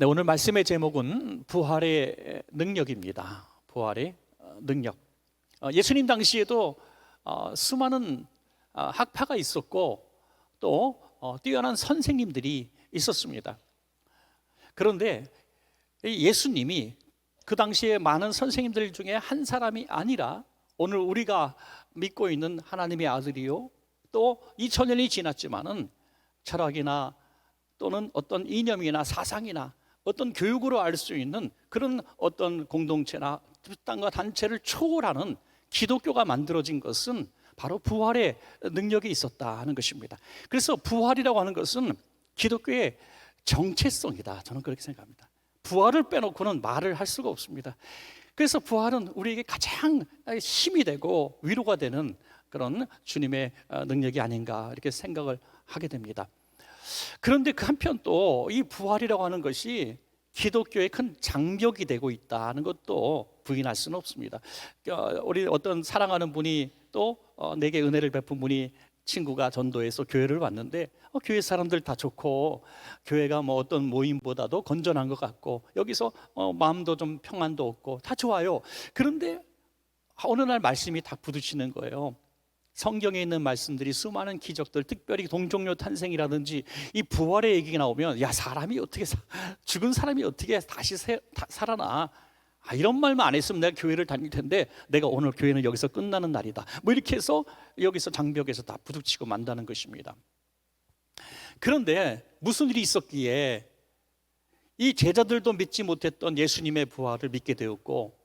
네, 오늘 말씀의 제목은 부활의 능력입니다. 부활의 능력. 예수님 당시에도 수많은 학파가 있었고 또 뛰어난 선생님들이 있었습니다. 그런데 예수님이 그 당시에 많은 선생님들 중에 한 사람이 아니라 오늘 우리가 믿고 있는 하나님의 아들이요, 또 2000년이 지났지만은 철학이나 또는 어떤 이념이나 사상이나 어떤 교육으로 알 수 있는 그런 어떤 공동체나 집단과 단체를 초월하는 기독교가 만들어진 것은 바로 부활의 능력이 있었다 하는 것입니다. 그래서 부활이라고 하는 것은 기독교의 정체성이다, 저는 그렇게 생각합니다. 부활을 빼놓고는 말을 할 수가 없습니다. 그래서 부활은 우리에게 가장 힘이 되고 위로가 되는 그런 주님의 능력이 아닌가 이렇게 생각을 하게 됩니다. 그런데 그 한편 또 이 부활이라고 하는 것이 기독교의 큰 장벽이 되고 있다는 것도 부인할 수는 없습니다. 우리 어떤 사랑하는 분이 또 내게 은혜를 베푼 분이, 친구가 전도해서 교회를 왔는데 교회 사람들 다 좋고 교회가 뭐 어떤 모임보다도 건전한 것 같고 여기서 마음도 좀 평안도 없고 다 좋아요. 그런데 어느 날 말씀이 딱 부딪히는 거예요. 성경에 있는 말씀들이 수많은 기적들, 특별히 동정녀 탄생이라든지 이 부활의 얘기가 나오면 야, 사람이 어떻게 죽은 사람이 어떻게 다시 살아나, 이런 말만 안 했으면 내가 교회를 다닐 텐데 내가 오늘 교회는 여기서 끝나는 날이다, 뭐 이렇게 해서 여기서 장벽에서 다 부딪히고 만다는 것입니다. 그런데 무슨 일이 있었기에 이 제자들도 믿지 못했던 예수님의 부활을 믿게 되었고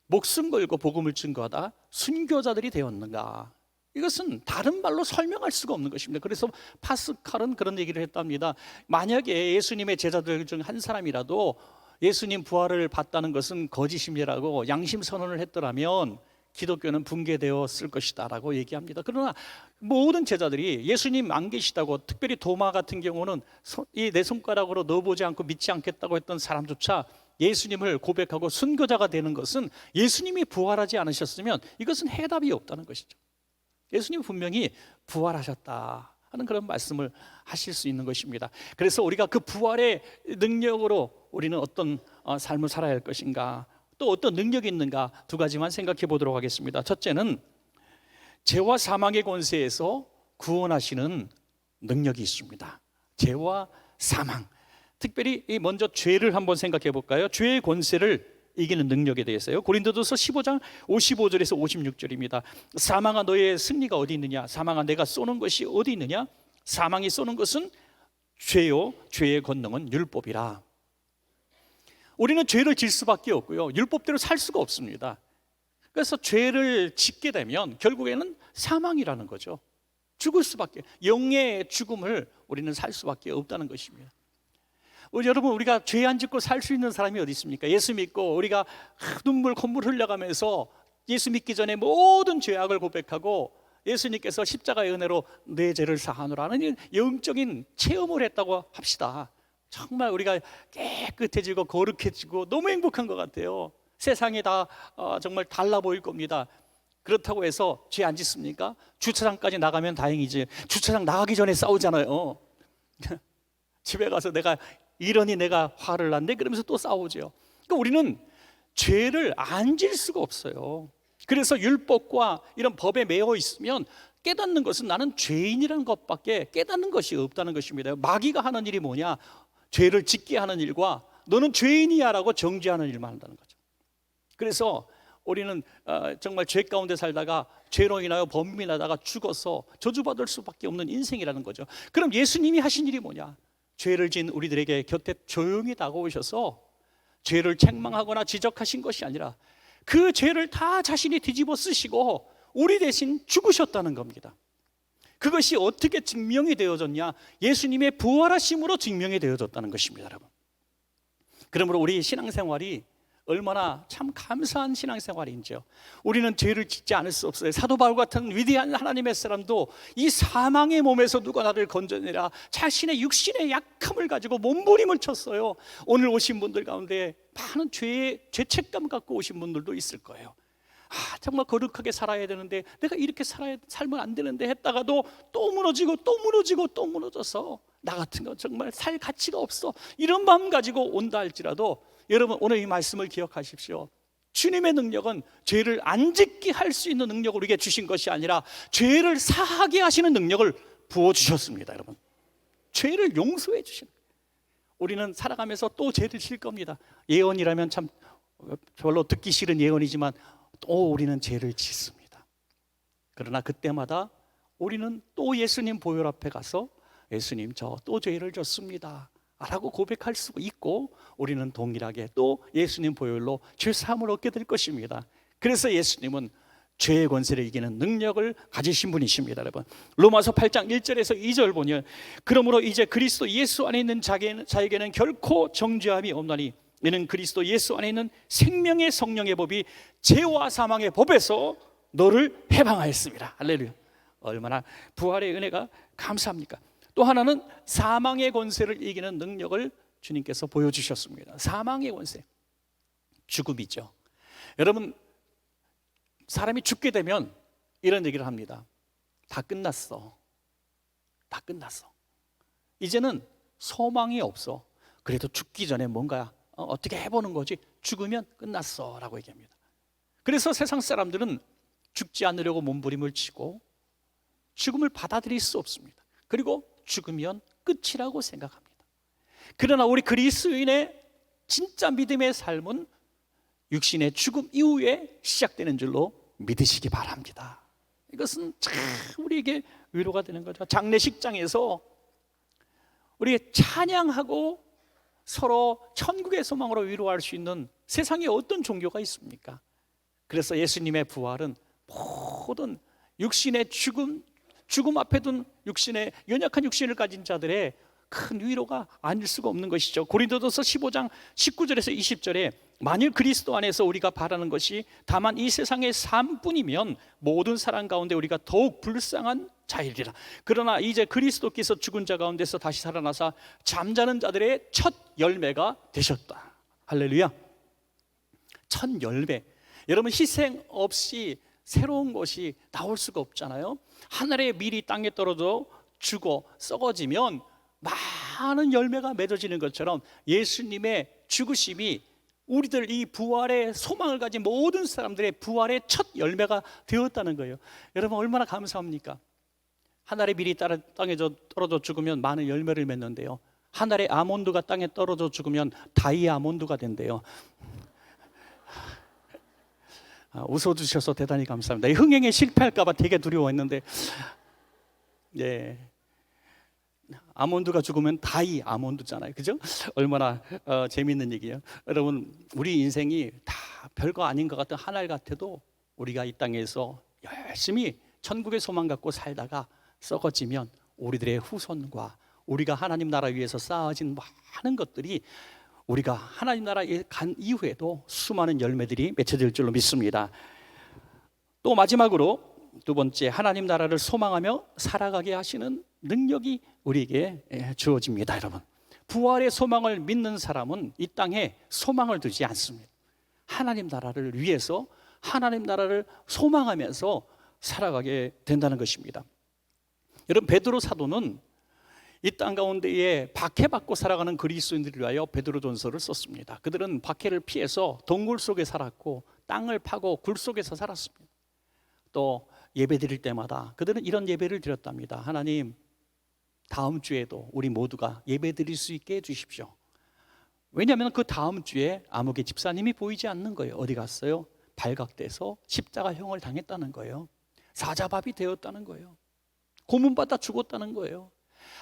목숨 걸고 복음을 증거하다 순교자들이 되었는가? 이것은 다른 말로 설명할 수가 없는 것입니다. 그래서 파스칼은 그런 얘기를 했답니다. 만약에 예수님의 제자들 중 한 사람이라도 예수님 부활을 봤다는 것은 거짓임이라고 양심 선언을 했더라면 기독교는 붕괴되었을 것이다 라고 얘기합니다. 그러나 모든 제자들이 예수님 안 계시다고, 특별히 도마 같은 경우는 이 내 손가락으로 넣어보지 않고 믿지 않겠다고 했던 사람조차 예수님을 고백하고 순교자가 되는 것은 예수님이 부활하지 않으셨으면 이것은 해답이 없다는 것이죠. 예수님 분명히 부활하셨다 하는 그런 말씀을 하실 수 있는 것입니다. 그래서 우리가 그 부활의 능력으로 우리는 어떤 삶을 살아야 할 것인가, 또 어떤 능력이 있는가, 두 가지만 생각해 보도록 하겠습니다. 첫째는 죄와 사망의 권세에서 구원하시는 능력이 있습니다. 죄와 사망, 특별히 먼저 죄를 한번 생각해 볼까요? 죄의 권세를 이기는 능력에 대해서요. 고린도전서 15장 55절에서 56절입니다. 사망아, 너의 승리가 어디 있느냐? 사망아, 내가 쏘는 것이 어디 있느냐? 사망이 쏘는 것은 죄요, 죄의 권능은 율법이라. 우리는 죄를 질 수밖에 없고요, 율법대로 살 수가 없습니다. 그래서 죄를 짓게 되면 결국에는 사망이라는 거죠. 죽을 수밖에, 영의 죽음을 우리는 살 수밖에 없다는 것입니다. 여러분, 우리가 죄 안 짓고 살 수 있는 사람이 어디 있습니까? 예수 믿고 우리가 눈물 콧물 흘려가면서 예수 믿기 전에 모든 죄악을 고백하고 예수님께서 십자가의 은혜로 내 죄를 사하노라는 영적인 체험을 했다고 합시다. 정말 우리가 깨끗해지고 거룩해지고 너무 행복한 것 같아요. 세상이 다 정말 달라 보일 겁니다. 그렇다고 해서 죄 안 짓습니까? 주차장까지 나가면 다행이지, 주차장 나가기 전에 싸우잖아요. 집에 가서 이러니 내가 화를 났네 그러면서 또 싸우죠. 그러니까 우리는 죄를 안 질 수가 없어요. 그래서 율법과 이런 법에 매여 있으면 깨닫는 것은 나는 죄인이라는 것밖에 깨닫는 것이 없다는 것입니다. 마귀가 하는 일이 뭐냐? 죄를 짓게 하는 일과 너는 죄인이야 라고 정죄하는 일만 한다는 거죠. 그래서 우리는 정말 죄 가운데 살다가 죄로 인하여 범민하다가 죽어서 저주받을 수밖에 없는 인생이라는 거죠. 그럼 예수님이 하신 일이 뭐냐? 죄를 지은 우리들에게 곁에 조용히 다가오셔서 죄를 책망하거나 지적하신 것이 아니라 그 죄를 다 자신이 뒤집어 쓰시고 우리 대신 죽으셨다는 겁니다. 그것이 어떻게 증명이 되어졌냐? 예수님의 부활하심으로 증명이 되어졌다는 것입니다, 여러분. 그러므로 우리 신앙생활이 얼마나 참 감사한 신앙생활인지요. 우리는 죄를 짓지 않을 수 없어요. 사도 바울 같은 위대한 하나님의 사람도 이 사망의 몸에서 누가 나를 건져내라, 자신의 육신의 약함을 가지고 몸부림을 쳤어요. 오늘 오신 분들 가운데 많은 죄책감 갖고 오신 분들도 있을 거예요. 정말 거룩하게 살아야 되는데 내가 이렇게 살면 안 되는데 했다가도 또 무너지고 또 무너지고 또 무너져서 나 같은 거 정말 살 가치가 없어, 이런 마음 가지고 온다 할지라도 여러분 오늘 이 말씀을 기억하십시오. 주님의 능력은 죄를 안 짓게 할 수 있는 능력을 우리에게 주신 것이 아니라 죄를 사하게 하시는 능력을 부어주셨습니다. 여러분, 죄를 용서해 주시는, 우리는 살아가면서 또 죄를 질 겁니다. 예언이라면 참 별로 듣기 싫은 예언이지만 또 우리는 죄를 짓습니다. 그러나 그때마다 우리는 또 예수님 보혈 앞에 가서 예수님, 저 또 죄를 졌습니다 라고 고백할 수 있고, 우리는 동일하게 또 예수님 보혈로 죄 사함을 얻게 될 것입니다. 그래서 예수님은 죄의 권세를 이기는 능력을 가지신 분이십니다. 여러분, 로마서 8장 1절에서 2절 보면, 그러므로 이제 그리스도 예수 안에 있는 자에게는 결코 정죄함이 없나니 이는 그리스도 예수 안에 있는 생명의 성령의 법이 죄와 사망의 법에서 너를 해방하였습니다. 할렐루야. 얼마나 부활의 은혜가 감사합니까? 또 하나는 사망의 권세를 이기는 능력을 주님께서 보여주셨습니다. 사망의 권세, 죽음이죠. 여러분, 사람이 죽게 되면 이런 얘기를 합니다. 다 끝났어. 다 끝났어. 이제는 소망이 없어. 그래도 죽기 전에 뭔가 어떻게 해보는 거지. 죽으면 끝났어 라고 얘기합니다. 그래서 세상 사람들은 죽지 않으려고 몸부림을 치고 죽음을 받아들일 수 없습니다. 그리고 죽으면 끝이라고 생각합니다. 그러나 우리 그리스도인의 진짜 믿음의 삶은 육신의 죽음 이후에 시작되는 줄로 믿으시기 바랍니다. 이것은 참 우리에게 위로가 되는 거죠. 장례식장에서 우리 찬양하고 서로 천국의 소망으로 위로할 수 있는 세상에 어떤 종교가 있습니까? 그래서 예수님의 부활은 모든 육신의 죽음 앞에 둔 육신의 연약한 육신을 가진 자들의 큰 위로가 아닐 수가 없는 것이죠. 고린도전서 15장 19절에서 20절에 만일 그리스도 안에서 우리가 바라는 것이 다만 이 세상의 삶뿐이면 모든 사람 가운데 우리가 더욱 불쌍한 자이리라. 그러나 이제 그리스도께서 죽은 자 가운데서 다시 살아나사 잠자는 자들의 첫 열매가 되셨다. 할렐루야. 첫 열매. 여러분, 희생 없이 새로운 것이 나올 수가 없잖아요. 하늘의 밀이 땅에 떨어져 죽어 썩어지면 많은 열매가 맺어지는 것처럼 예수님의 죽으심이 우리들 이 부활의 소망을 가진 모든 사람들의 부활의 첫 열매가 되었다는 거예요. 여러분, 얼마나 감사합니까? 하늘의 밀이 땅에 떨어져 죽으면 많은 열매를 맺는데요, 하늘의 아몬드가 땅에 떨어져 죽으면 다이아몬드가 된대요. 웃어주셔서 대단히 감사합니다. 흥행에 실패할까 봐 되게 두려워했는데, 예, 아몬드가 죽으면 다이아몬드잖아요. 그죠? 얼마나 재미있는 얘기예요. 여러분, 우리 인생이 다 별거 아닌 것 같은 한 알 같아도 우리가 이 땅에서 열심히 천국의 소망 갖고 살다가 썩어지면 우리들의 후손과 우리가 하나님 나라 위해서 쌓아진 많은 것들이 우리가 하나님 나라에 간 이후에도 수많은 열매들이 맺혀질 줄로 믿습니다. 또 마지막으로 두 번째, 하나님 나라를 소망하며 살아가게 하시는 능력이 우리에게 주어집니다. 여러분, 부활의 소망을 믿는 사람은 이 땅에 소망을 두지 않습니다. 하나님 나라를 위해서 하나님 나라를 소망하면서 살아가게 된다는 것입니다. 여러분, 베드로 사도는 이 땅 가운데에 박해받고 살아가는 그리스도인들을 위하여 베드로전서를 썼습니다. 그들은 박해를 피해서 동굴 속에 살았고 땅을 파고 굴 속에서 살았습니다. 또 예배 드릴 때마다 그들은 이런 예배를 드렸답니다. 하나님, 다음 주에도 우리 모두가 예배 드릴 수 있게 해주십시오. 왜냐하면 그 다음 주에 아무개 집사님이 보이지 않는 거예요. 어디 갔어요? 발각돼서 십자가형을 당했다는 거예요. 사자밥이 되었다는 거예요. 고문받아 죽었다는 거예요.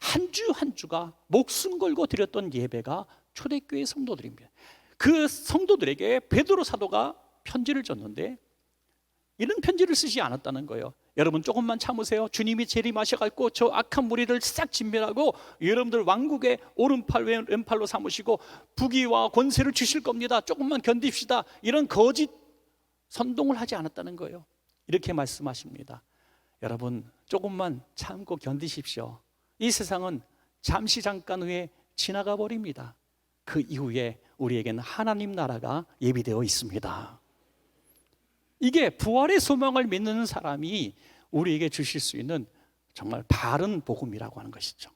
한 주 한 주가 목숨 걸고 드렸던 예배가 초대교회 성도들입니다. 그 성도들에게 베드로 사도가 편지를 줬는데 이런 편지를 쓰지 않았다는 거예요. 여러분, 조금만 참으세요. 주님이 재림하셔갖고 저 악한 무리를 싹 진멸하고 여러분들 왕국의 오른팔 왼팔로 삼으시고 부귀와 권세를 주실 겁니다. 조금만 견딥시다. 이런 거짓 선동을 하지 않았다는 거예요. 이렇게 말씀하십니다. 여러분, 조금만 참고 견디십시오. 이 세상은 잠시 잠깐 후에 지나가 버립니다. 그 이후에 우리에게는 하나님 나라가 예비되어 있습니다. 이게 부활의 소망을 믿는 사람이 우리에게 주실 수 있는 정말 바른 복음이라고 하는 것이죠.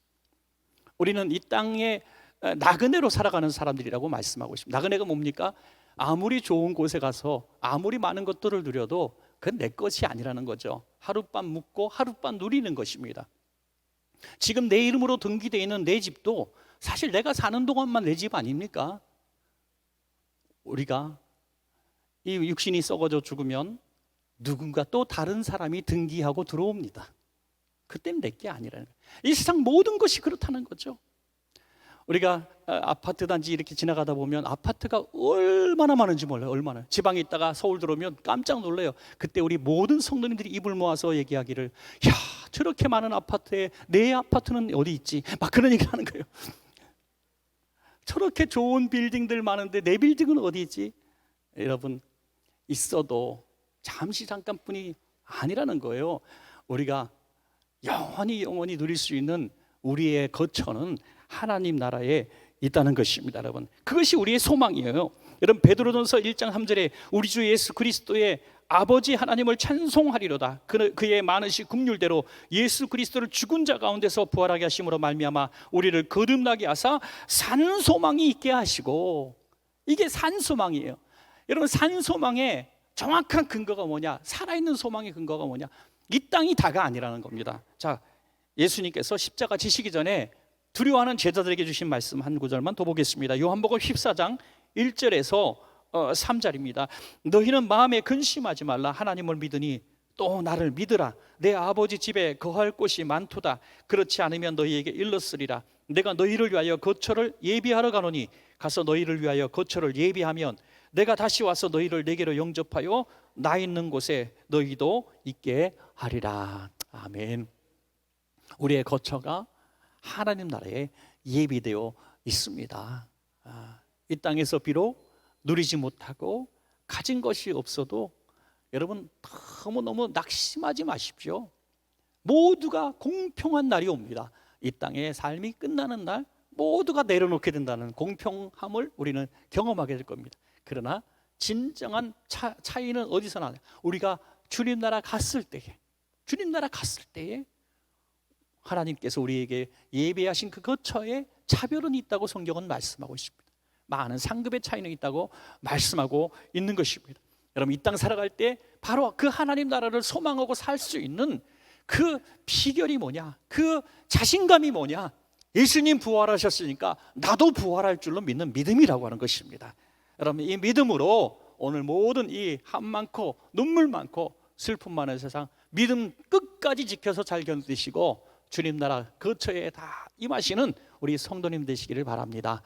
우리는 이 땅에 나그네로 살아가는 사람들이라고 말씀하고 있습니다. 나그네가 뭡니까? 아무리 좋은 곳에 가서 아무리 많은 것들을 누려도 그건 내 것이 아니라는 거죠. 하룻밤 묵고 하룻밤 누리는 것입니다. 지금 내 이름으로 등기되어 있는 내 집도 사실 내가 사는 동안만 내 집 아닙니까? 우리가 이 육신이 썩어져 죽으면 누군가 또 다른 사람이 등기하고 들어옵니다. 그때는 내 게 아니라는 거예요. 이 세상 모든 것이 그렇다는 거죠. 우리가 아파트 단지 이렇게 지나가다 보면 아파트가 얼마나 많은지 몰라요. 얼마나. 지방에 있다가 서울 들어오면 깜짝 놀라요. 그때 우리 모든 성도님들이 입을 모아서 얘기하기를, 야, 저렇게 많은 아파트에 내 아파트는 어디 있지? 막 그런 얘기를 하는 거예요. 저렇게 좋은 빌딩들 많은데 내 빌딩은 어디 있지? 여러분, 있어도 잠시 잠깐뿐이 아니라는 거예요. 우리가 영원히 누릴 수 있는 우리의 거처는 하나님 나라에 있다는 것입니다. 여러분, 그것이 우리의 소망이에요. 여러분, 베드로전서 1장 3절에 우리 주 예수 그리스도의 아버지 하나님을 찬송하리로다. 그의 많으신 긍휼대로 예수 그리스도를 죽은 자 가운데서 부활하게 하심으로 말미암아 우리를 거듭나게 하사 산 소망이 있게 하시고, 이게 산 소망이에요. 여러분, 산 소망의 정확한 근거가 뭐냐? 살아있는 소망의 근거가 뭐냐? 이 땅이 다가 아니라는 겁니다. 자, 예수님께서 십자가 지시기 전에 두려워하는 제자들에게 주신 말씀 한 구절만 더 보겠습니다. 요한복음 14장 1절에서 3절입니다. 너희는 마음에 근심하지 말라. 하나님을 믿으니 또 나를 믿으라. 내 아버지 집에 거할 곳이 많도다. 그렇지 않으면 너희에게 일렀으리라. 내가 너희를 위하여 거처를 예비하러 가노니 가서 너희를 위하여 거처를 예비하면 내가 다시 와서 너희를 내게로 영접하여 나 있는 곳에 너희도 있게 하리라. 아멘. 우리의 거처가 하나님 나라에 예비되어 있습니다. 이 땅에서 비록 누리지 못하고 가진 것이 없어도 여러분, 너무너무 낙심하지 마십시오. 모두가 공평한 날이 옵니다. 이 땅의 삶이 끝나는 날 모두가 내려놓게 된다는 공평함을 우리는 경험하게 될 겁니다. 그러나 진정한 차이는 어디서 나냐? 우리가 주님 나라 갔을 때에 하나님께서 우리에게 예배하신 그 거처에 차별은 있다고 성경은 말씀하고 있습니다. 많은 상급의 차이는 있다고 말씀하고 있는 것입니다. 여러분, 이 땅 살아갈 때 바로 그 하나님 나라를 소망하고 살 수 있는 그 비결이 뭐냐? 그 자신감이 뭐냐? 예수님 부활하셨으니까 나도 부활할 줄로 믿는 믿음이라고 하는 것입니다. 여러분, 이 믿음으로 오늘 모든 이 한 많고 눈물 많고 슬픔 많은 세상 믿음 끝까지 지켜서 잘 견디시고 주님 나라 거처에 다 임하시는 우리 성도님 되시기를 바랍니다.